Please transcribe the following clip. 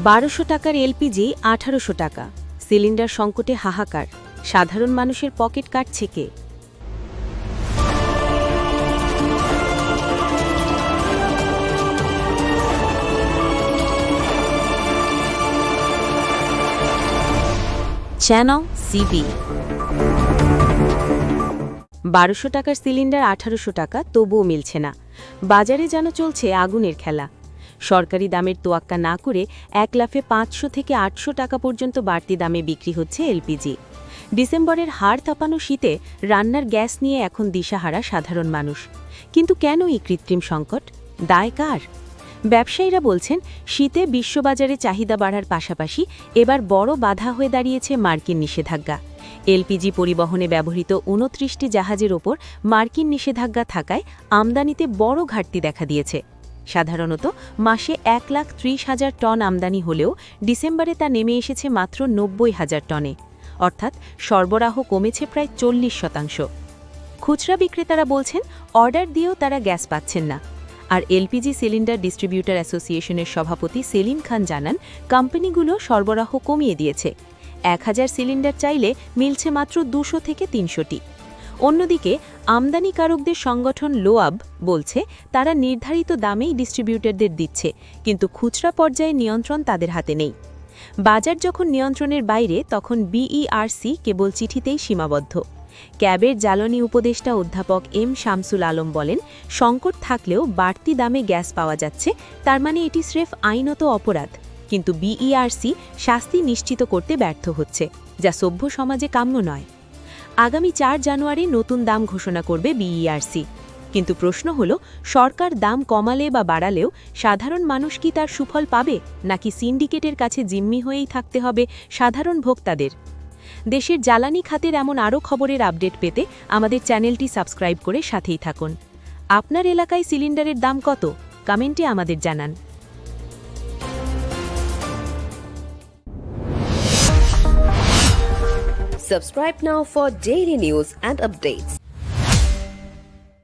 ১২০০ টাকার এলপিজি ১৮০০ টাকা। সিলিন্ডার সংকটে হাহাকার। সাধারণ মানুষের পকেট কাটছে কে? Channel CB. ১২০০ টাকার সিলিন্ডার ১৮০০ টাকা, তবুও মিলছে না। বাজারে যেন চলছে আগুনের খেলা। সরকারি দামের তোয়াক্কা না করে এক লাফে ৫০০ থেকে ৮০০ টাকা পর্যন্ত বাড়তি দামে বিক্রি হচ্ছে এলপিজি। ডিসেম্বরের হাড় কাঁপানো শীতে রান্নার গ্যাস নিয়ে এখন দিশাহারা সাধারণ মানুষ। কিন্তু কেন এই কৃত্রিম সংকট? দায় কার? ব্যবসায়ীরা বলছেন, শীতে বিশ্ববাজারে চাহিদা বাড়ার পাশাপাশি এবার বড় বাধা হয়ে দাঁড়িয়েছে মার্কিন নিষেধাজ্ঞা। এলপিজি পরিবহনে ব্যবহৃত ২৯টি জাহাজের ওপর মার্কিন নিষেধাজ্ঞা থাকায় আমদানিতে বড় ঘাটতি দেখা দিয়েছে। সাধারণত মাসে ১,৩০,০০০ টন আমদানি হলেও ডিসেম্বরে তা নেমে এসেছে মাত্র ৯০,০০০ টনে, অর্থাৎ সরবরাহ কমেছে প্রায় ৪০%। খুচরা বিক্রেতারা বলছেন, অর্ডার দিয়েও তারা গ্যাস পাচ্ছেন না। আর এলপিজি সিলিন্ডার ডিস্ট্রিবিউটর অ্যাসোসিয়েশনের সভাপতি সেলিম খান জানান, কোম্পানিগুলো সরবরাহ কমিয়ে দিয়েছে। ১,০০০ সিলিন্ডার চাইলে মিলছে মাত্র ২০০ থেকে ৩০০টি। অন্যদিকে আমদানিকারকদের সংগঠন লোয়াব বলছে, তারা নির্ধারিত দামেই ডিস্ট্রিবিউটরদের দিচ্ছে, কিন্তু খুচরা পর্যায়ে নিয়ন্ত্রণ তাদের হাতে নেই। বাজার যখন নিয়ন্ত্রণের বাইরে, তখন বিইআরসি কেবল চিঠিতেই সীমাবদ্ধ। ক্যাবের জ্বালানি উপদেষ্টা অধ্যাপক এম শামসুল আলম বলেন, সংকট থাকলেও বাড়তি দামে গ্যাস পাওয়া যাচ্ছে, তার মানে এটি স্রেফ আইনত অপরাধ। কিন্তু বিইআরসি শাস্তি নিশ্চিত করতে ব্যর্থ হচ্ছে, যা সভ্য সমাজে কাম্য নয়। আগামী ৪ জানুয়ারি নতুন দাম ঘোষণা করবে বিইআরসি। কিন্তু প্রশ্ন হল, সরকার দাম কমালে বা বাড়ালেও সাধারণ মানুষ কি তার সুফল পাবে, নাকি সিন্ডিকেটের কাছে জিম্মি হয়েই থাকতে হবে সাধারণ ভোক্তাদের? দেশের জ্বালানি খাতের এমন আরও খবরের আপডেট পেতে আমাদের চ্যানেলটি সাবস্ক্রাইব করে সাথেই থাকুন। আপনার এলাকায় সিলিন্ডারের দাম কত? কমেন্টে আমাদের জানান। Subscribe now for daily news and updates.